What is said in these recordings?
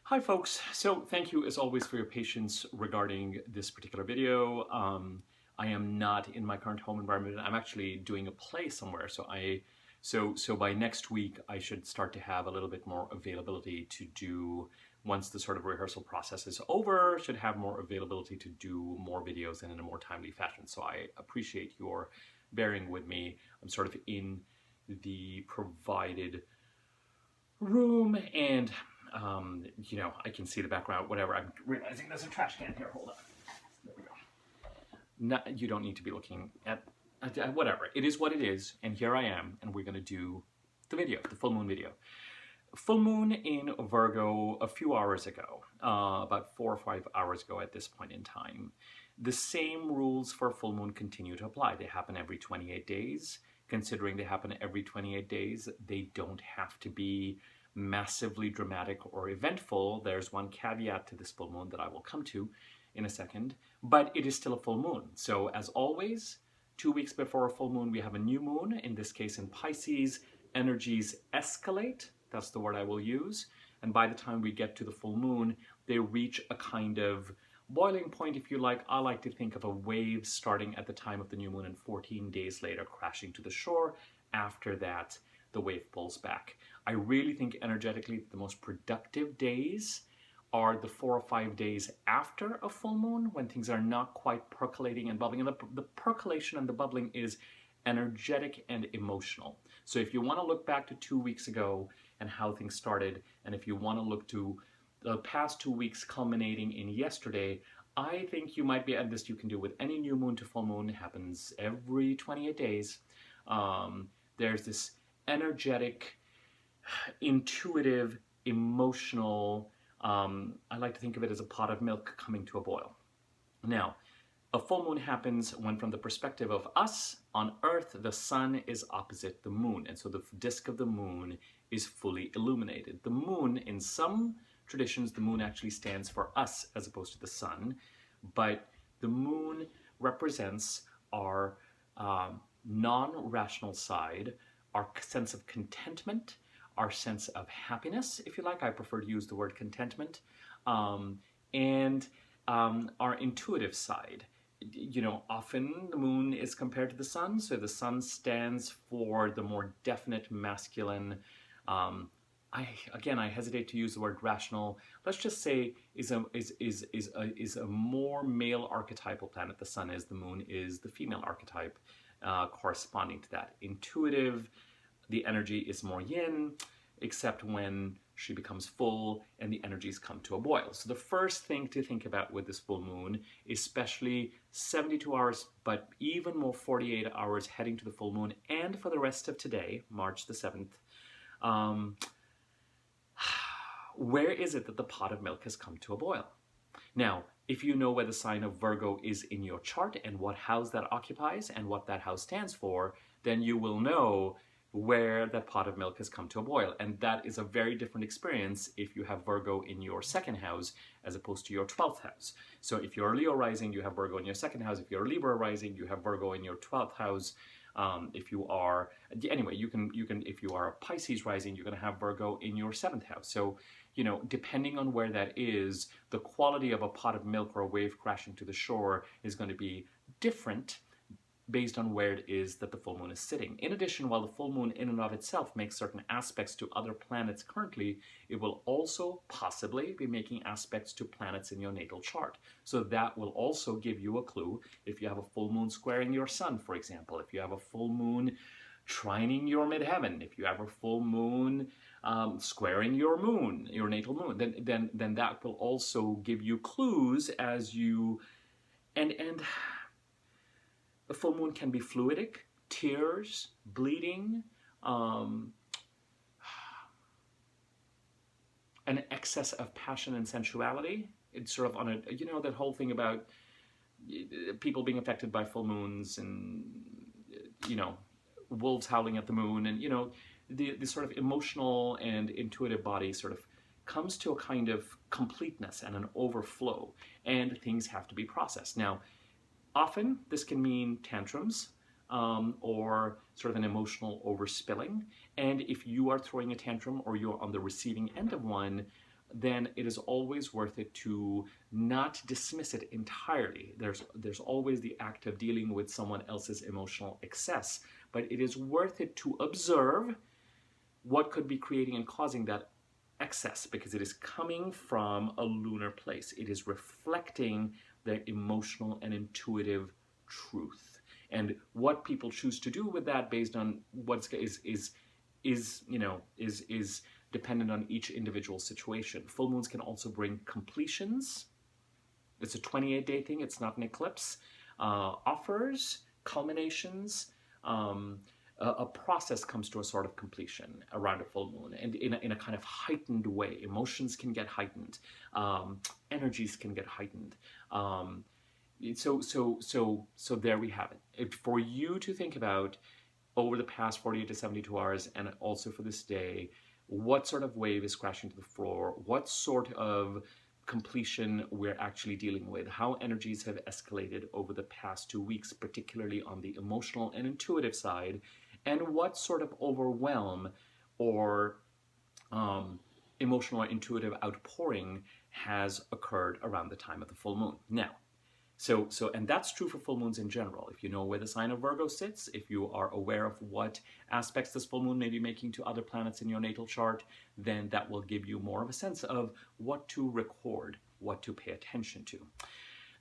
Hi folks, so thank you as always for your patience regarding this particular video. I am not in my current home environment. I'm actually doing a play somewhere, so by next week I should start to have a little bit more availability to do, once the sort of rehearsal process is over, should have more availability to do more videos and in a more timely fashion. So I appreciate your bearing with me. I'm sort of in the provided room and I can see the background, whatever. I'm realizing there's a trash can here. Hold on. There we go. You don't need to be looking at whatever. It is what it is, and here I am, and we're going to do the video, the full moon video. Full moon in Virgo a few hours ago, about 4 or 5 hours ago at this point in time. The same rules for full moon continue to apply. They happen every 28 days. Considering they happen every 28 days, they don't have to be massively dramatic or eventful. There's one caveat to this full moon that I will come to in a second, but it is still a full moon. So as always, 2 weeks before a full moon, we have a new moon. In this case, in Pisces, energies escalate. That's the word I will use. And by the time we get to the full moon, they reach a kind of boiling point, if you like. I like to think of a wave starting at the time of the new moon and 14 days later crashing to the shore. After that, the wave pulls back. I really think energetically the most productive days are the 4 or 5 days after a full moon, when things are not quite percolating and bubbling. And the percolation and the bubbling is energetic and emotional. So if you want to look back to 2 weeks ago and how things started, and if you want to look to the past 2 weeks culminating in yesterday, I think you might be at this. You can do with any new moon to full moon. It happens every 28 days. There's this energetic, intuitive, emotional, I like to think of it as a pot of milk coming to a boil. Now, a full moon happens when, from the perspective of us on Earth, the sun is opposite the moon, and so the disk of the moon is fully illuminated. The moon, in some traditions, the moon actually stands for us as opposed to the sun, but the moon represents our non-rational side, our sense of contentment, our sense of happiness, if you like. I prefer to use the word contentment, and our intuitive side. Often the moon is compared to the sun, so the sun stands for the more definite masculine. I hesitate to use the word rational. Let's just say is a more male archetypal planet. The sun is. The moon is the female archetype corresponding to that. Intuitive. The energy is more yin, except when she becomes full and the energies come to a boil. So the first thing to think about with this full moon, especially 72 hours, but even more 48 hours heading to the full moon, and for the rest of today, March the 7th, where is it that the pot of milk has come to a boil? Now, if you know where the sign of Virgo is in your chart and what house that occupies and what that house stands for, then you will know where that pot of milk has come to a boil. And that is a very different experience if you have Virgo in your second house as opposed to your 12th house. So if you're a Leo rising, you have Virgo in your second house. If you're a Libra rising, you have Virgo in your 12th house. If you are, anyway, you can, if you are a Pisces rising, you're going to have Virgo in your 7th house. So, depending on where that is, the quality of a pot of milk or a wave crashing to the shore is going to be different based on where it is that the full moon is sitting. In addition, while the full moon in and of itself makes certain aspects to other planets currently, it will also possibly be making aspects to planets in your natal chart. So that will also give you a clue if you have a full moon squaring your sun, for example, if you have a full moon trining your midheaven, if you have a full moon squaring your moon, your natal moon, then that will also give you clues as you, and the full moon can be fluidic, tears, bleeding, an excess of passion and sensuality. It's sort of on a, that whole thing about people being affected by full moons and, wolves howling at the moon, and, the sort of emotional and intuitive body sort of comes to a kind of completeness and an overflow, and things have to be processed. Now, often this can mean tantrums or sort of an emotional overspilling. And if you are throwing a tantrum or you're on the receiving end of one, then it is always worth it to not dismiss it entirely. There's always the act of dealing with someone else's emotional excess, but it is worth it to observe what could be creating and causing that excess, because it is coming from a lunar place. It is reflecting their emotional and intuitive truth. And what people choose to do with that based on what is dependent on each individual situation. Full moons can also bring completions. It's a 28-day thing. It's not an eclipse. Offers, culminations. A process comes to a sort of completion around a full moon, and in a kind of heightened way. Emotions can get heightened. Energies can get heightened. So there we have it. For you to think about over the past 48 to 72 hours, and also for this day, what sort of wave is crashing to the floor, what sort of completion we're actually dealing with, how energies have escalated over the past 2 weeks, particularly on the emotional and intuitive side, and what sort of overwhelm or emotional or intuitive outpouring has occurred around the time of the full moon. Now, and that's true for full moons in general. If you know where the sign of Virgo sits, if you are aware of what aspects this full moon may be making to other planets in your natal chart, then that will give you more of a sense of what to record, what to pay attention to.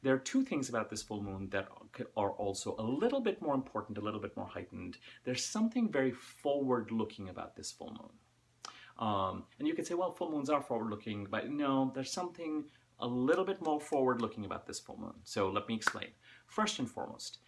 There are two things about this full moon that are also a little bit more important, a little bit more heightened. There's something very forward-looking about this full moon. And you could say, well, full moons are forward-looking, but no, there's something a little bit more forward-looking about this full moon. So let me explain. First and foremost,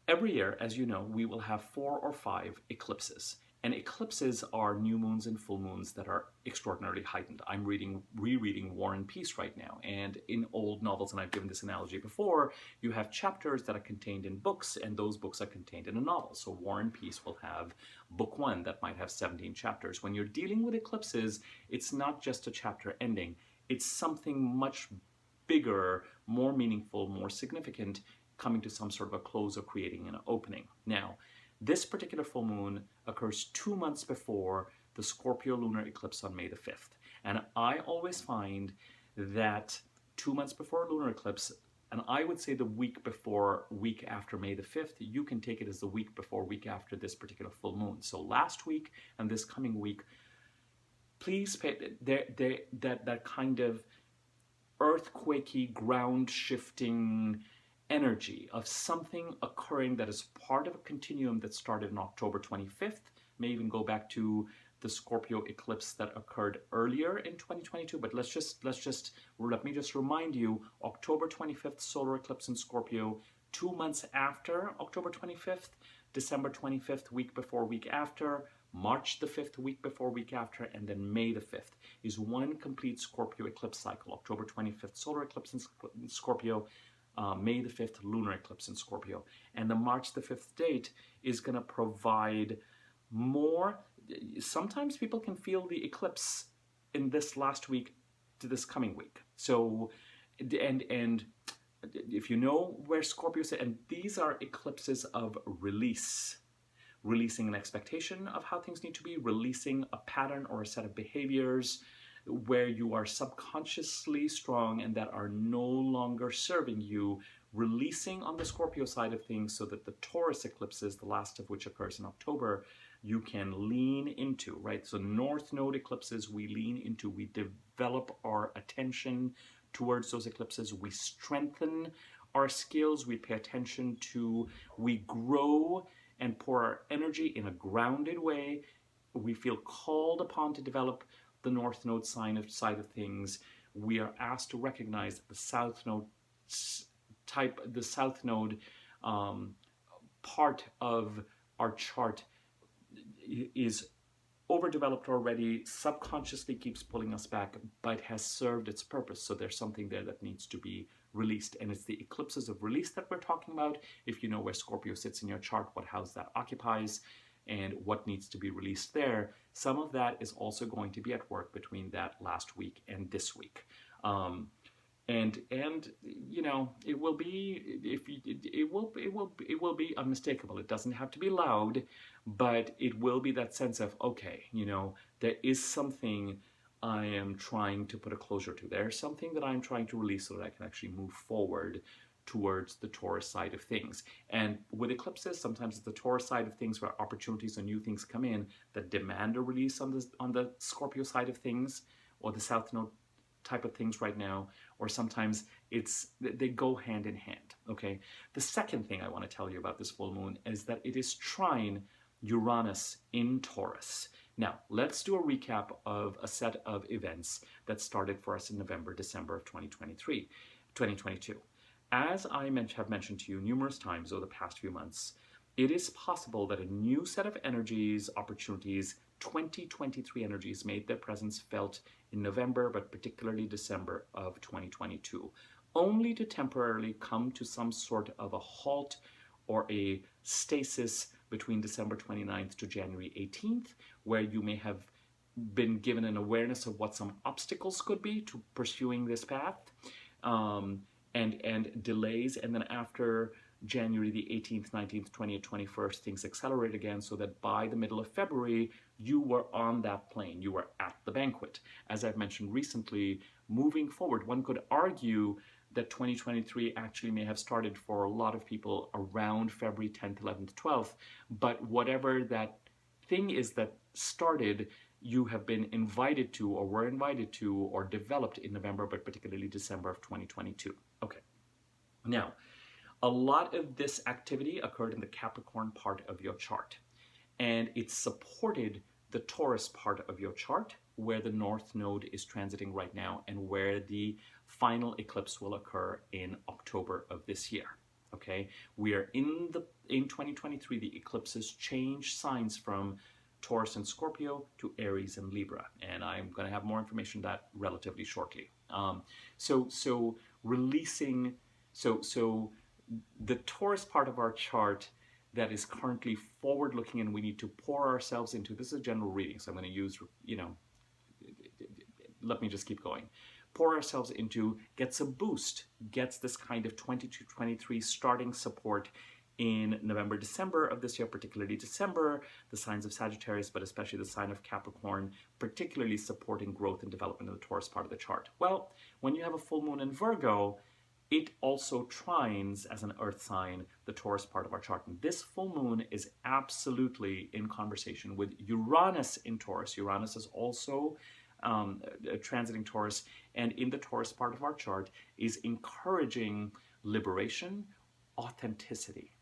every year, as you know, we will have 4 or 5 eclipses. And eclipses are new moons and full moons that are extraordinarily heightened. I'm rereading War and Peace right now. And in old novels, and I've given this analogy before, you have chapters that are contained in books, and those books are contained in a novel. So War and Peace will have book 1 that might have 17 chapters. When you're dealing with eclipses, it's not just a chapter ending. It's something much bigger, more meaningful, more significant, coming to some sort of a close or creating an opening. Now, this particular full moon occurs 2 months before the Scorpio lunar eclipse on May the 5th. And I always find that 2 months before a lunar eclipse, and I would say the week after May the 5th, you can take it as the week before, week after this particular full moon. So last week and this coming week, please pay that kind of earthquakey, ground-shifting energy of something occurring that is part of a continuum that started on October 25th, may even go back to the Scorpio eclipse that occurred earlier in 2022. But let me just remind you, October 25th solar eclipse in Scorpio, 2 months after October 25th, December 25th, week before, week after, March the 5th, week before, week after, and then May the 5th is one complete Scorpio eclipse cycle. October 25th solar eclipse in Scorpio, May the 5th lunar eclipse in Scorpio. And the March the 5th date is going to provide more. Sometimes people can feel the eclipse in this last week to this coming week. So, and if you know where Scorpio is, and these are eclipses of release, releasing an expectation of how things need to be, releasing a pattern or a set of behaviors where you are subconsciously strong and that are no longer serving you, releasing on the Scorpio side of things so that the Taurus eclipses, the last of which occurs in October, you can lean into, right? So North Node eclipses, we lean into, we develop our attention towards those eclipses, we strengthen our skills, we pay attention to, we grow and pour our energy in a grounded way. We feel called upon to develop the North Node side of things. We are asked to recognize that the South Node part of our chart is overdeveloped already, subconsciously keeps pulling us back, but has served its purpose. So there's something there that needs to be released. And it's the eclipses of release that we're talking about. If you know where Scorpio sits in your chart, what house that occupies, and what needs to be released there, some of that is also going to be at work between that last week and this week. And you know, it will be, it will be unmistakable. It doesn't have to be loud, but it will be that sense of, okay, you know, there is something I am trying to put a closure to. There's something that I'm trying to release so that I can actually move forward towards the Taurus side of things. And with eclipses, sometimes it's the Taurus side of things where opportunities or new things come in that demand a release on the Scorpio side of things, or the South Node type of things right now, or sometimes they go hand in hand, okay? The second thing I want to tell you about this full moon is that it is trine Uranus in Taurus. Now, let's do a recap of a set of events that started for us in November, December of 2022. As I have mentioned to you numerous times over the past few months, it is possible that a new set of energies, opportunities, 2023 energies made their presence felt in November, but particularly December of 2022, only to temporarily come to some sort of a halt or a stasis between December 29th to January 18th, where you may have been given an awareness of what some obstacles could be to pursuing this path, and delays, and then after January the 18th, 19th, 20th, 21st, things accelerate again, so that by the middle of February, you were on that plane, you were at the banquet. As I've mentioned recently, moving forward, one could argue that 2023 actually may have started for a lot of people around February 10th, 11th, 12th, but whatever that thing is that started, you have been invited to, or were invited to, or developed in November, but particularly December of 2022. Okay. Now, a lot of this activity occurred in the Capricorn part of your chart, and it supported the Taurus part of your chart, where the North Node is transiting right now, and where the final eclipse will occur in October of this year. Okay, we are in 2023. The eclipses change signs from Taurus and Scorpio to Aries and Libra, and I'm going to have more information on that relatively shortly. So the Taurus part of our chart that is currently forward-looking, and we need to pour ourselves into. This is a general reading, so I'm going to use, let me just keep going. Pour ourselves into, gets a boost, gets this kind of 22-23 starting support in November, December of this year, particularly December, the signs of Sagittarius, but especially the sign of Capricorn, particularly supporting growth and development of the Taurus part of the chart. Well, when you have a full moon in Virgo, it also trines as an earth sign the Taurus part of our chart. And this full moon is absolutely in conversation with Uranus in Taurus. Uranus is also transiting Taurus, and in the Taurus part of our chart is encouraging liberation, authenticity,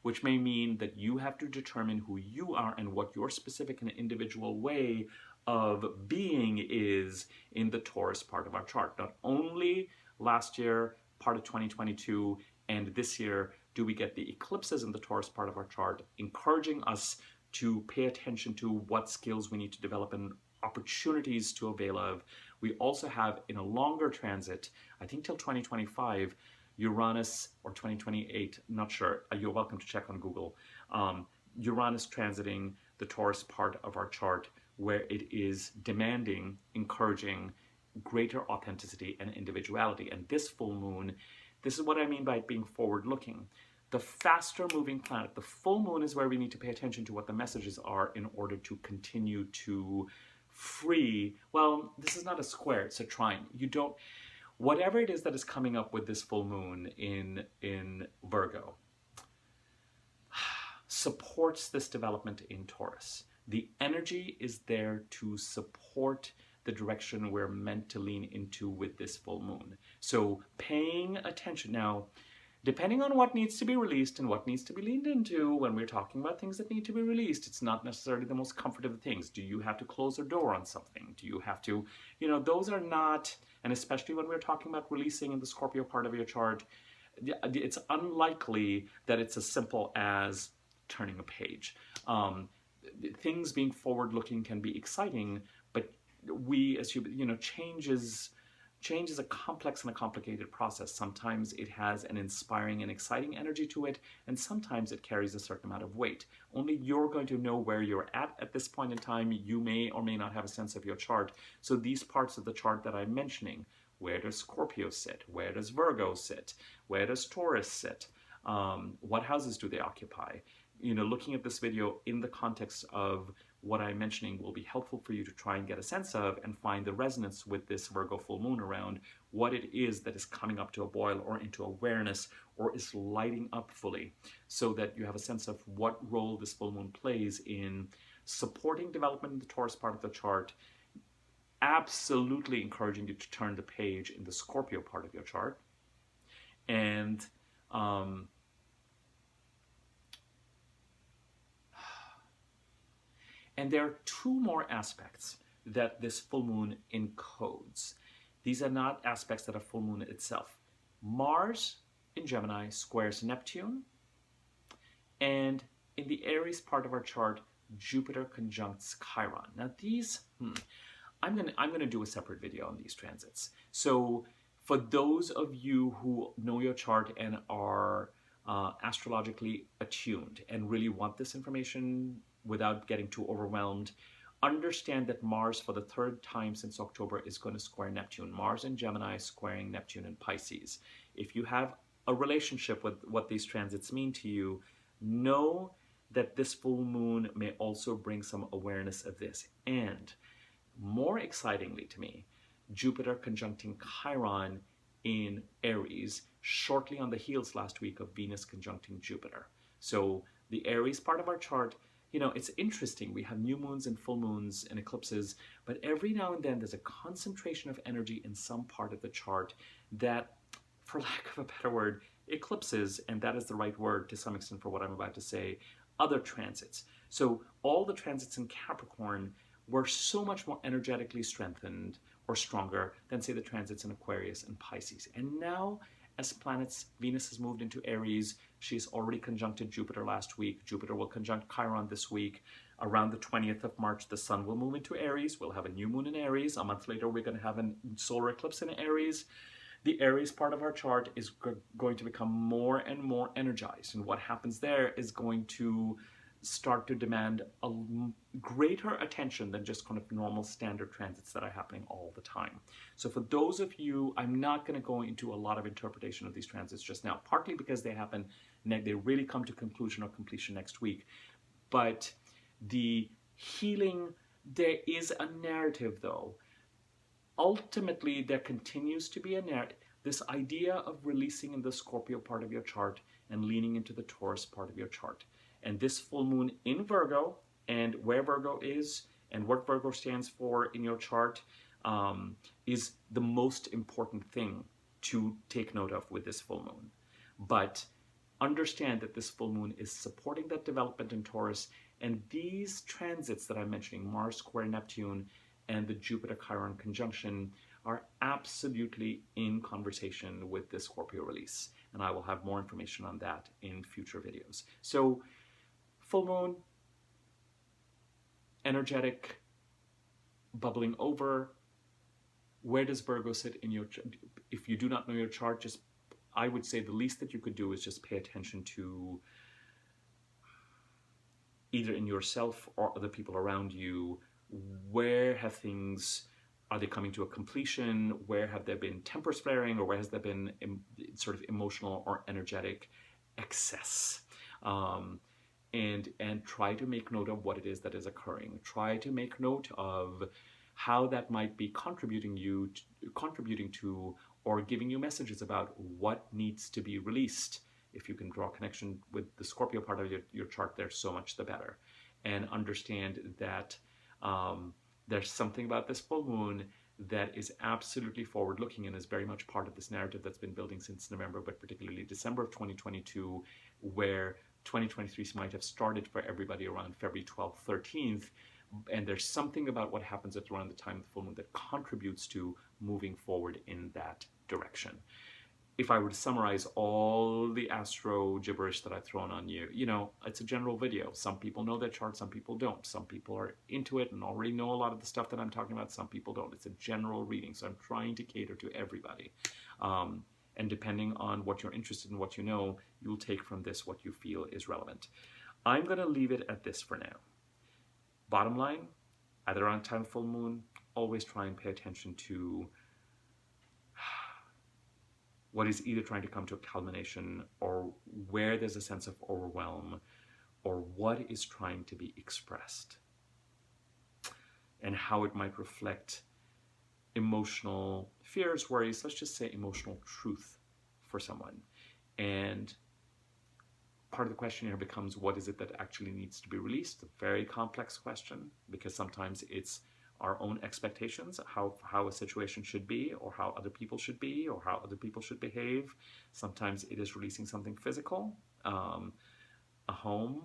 which may mean that you have to determine who you are and what your specific and individual way of being is in the Taurus part of our chart. Not only last year, part of 2022, and this year do we get the eclipses in the Taurus part of our chart, encouraging us to pay attention to what skills we need to develop and opportunities to avail of. We also have, in a longer transit, I think till 2025, Uranus, or 2028, not sure, you're welcome to check on Google, Uranus transiting the Taurus part of our chart, where it is demanding, encouraging greater authenticity and individuality. And this full moon, this is what I mean by it being forward-looking. The faster moving planet, the full moon, is where we need to pay attention to what the messages are in order to continue to free. Well, this is not a square, it's a trine. You don't, whatever it is that is coming up with this full moon in Virgo supports this development in Taurus. The energy is there to support the direction we're meant to lean into with this full moon. So paying attention. Now, depending on what needs to be released and what needs to be leaned into, when we're talking about things that need to be released, it's not necessarily the most comfortable things. Do you have to close a door on something? Do you have to, those are not, and especially when we're talking about releasing in the Scorpio part of your chart, it's unlikely that it's as simple as turning a page. Things being forward-looking can be exciting, but we, as change is a complex and a complicated process. Sometimes it has an inspiring and exciting energy to it, and sometimes it carries a certain amount of weight. Only you're going to know where you're at this point in time. You may or may not have a sense of your chart. So these parts of the chart that I'm mentioning, where does Scorpio sit? Where does Virgo sit? Where does Taurus sit? What houses do they occupy? Looking at this video in the context of what I'm mentioning will be helpful for you to try and get a sense of and find the resonance with this Virgo full moon around what it is that is coming up to a boil or into awareness or is lighting up fully, so that you have a sense of what role this full moon plays in supporting development in the Taurus part of the chart, absolutely encouraging you to turn the page in the Scorpio part of your chart, and there are two more aspects that this full moon encodes. These are not aspects that are full moon itself. Mars in Gemini squares Neptune, and in the Aries part of our chart, Jupiter conjuncts Chiron. Now these, I'm gonna do a separate video on these transits. So for those of you who know your chart and are astrologically attuned and really want this information without getting too overwhelmed, understand that Mars, for the third time since October, is going to square Neptune. Mars in Gemini squaring Neptune in Pisces. If you have a relationship with what these transits mean to you, know that this full moon may also bring some awareness of this. And more excitingly to me, Jupiter conjuncting Chiron in Aries, shortly on the heels last week of Venus conjuncting Jupiter. So the Aries part of our chart, you know, it's interesting. We have new moons and full moons and eclipses, but every now and then there's a concentration of energy in some part of the chart that, for lack of a better word, eclipses, and that is the right word to some extent for what I'm about to say, other transits. So all the transits in Capricorn were so much more energetically strengthened or stronger than, say, the transits in Aquarius and Pisces. And now, as planets, Venus has moved into Aries. She's already conjuncted Jupiter last week. Jupiter will conjunct Chiron this week. Around the 20th of March, the sun will move into Aries. We'll have a new moon in Aries. A month later, we're going to have a solar eclipse in Aries. The Aries part of our chart is going to become more and more energized. And what happens there is going to start to demand a greater attention than just kind of normal standard transits that are happening all the time. So for those of you, I'm not going to go into a lot of interpretation of these transits just now, partly because they happen, they really come to conclusion or completion next week. But the healing, there is a narrative though. Ultimately, there continues to be a narrative. This idea of releasing in the Scorpio part of your chart and leaning into the Taurus part of your chart. And this full moon in Virgo, and where Virgo is, and what Virgo stands for in your chart, is the most important thing to take note of with this full moon. But understand that this full moon is supporting that development in Taurus, and these transits that I'm mentioning, Mars square Neptune and the Jupiter-Chiron conjunction, are absolutely in conversation with this Scorpio release. And I will have more information on that in future videos. So, full moon, energetic, bubbling over. Where does Virgo sit in your chart? If you do not know your chart, just, I would say the least that you could do is just pay attention to, either in yourself or other people around you, where have things, are they coming to a completion? Where have there been tempers flaring, or where has there been sort of emotional or energetic excess? And try to make note of what it is that is occurring. Try to make note of how that might be contributing to or giving you messages about what needs to be released. If you can draw a connection with the Scorpio part of your chart there, so much the better. And understand that there's something about this full moon that is absolutely forward-looking and is very much part of this narrative that's been building since November, but particularly December of 2022, where 2023 might have started for everybody around February 12th, 13th, and there's something about what happens at around the time of the full moon that contributes to moving forward in that direction. If I were to summarize all the astro gibberish that I've thrown on you, you know, it's a general video. Some people know their chart, some people don't. Some people are into it and already know a lot of the stuff that I'm talking about. Some people don't. It's a general reading, so I'm trying to cater to everybody. And depending on what you're interested in, what you know, you'll take from this what you feel is relevant. I'm going to leave it at this for now. Bottom line, either on time full moon, always try and pay attention to what is either trying to come to a culmination, or where there's a sense of overwhelm, or what is trying to be expressed. and how it might reflect emotional fears, worries, let's just say emotional truth for someone. And part of the question here becomes, what is it that actually needs to be released? A very complex question, because sometimes it's our own expectations, how a situation should be, or how other people should be, or how other people should behave. Sometimes it is releasing something physical, a home,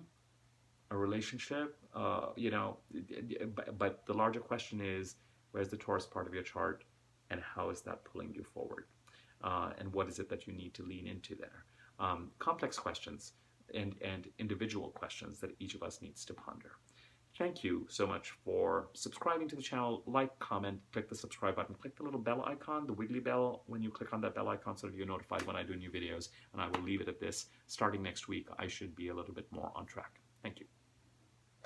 a relationship, but the larger question is, where's the Taurus part of your chart, and how is that pulling you forward? And what is it that you need to lean into there? Complex questions and individual questions that each of us needs to ponder. Thank you so much for subscribing to the channel. Like, comment, click the subscribe button, click the little bell icon, the wiggly bell. When you click on that bell icon, so that you're notified when I do new videos, and I will leave it at this. Starting next week, I should be a little bit more on track. Thank you.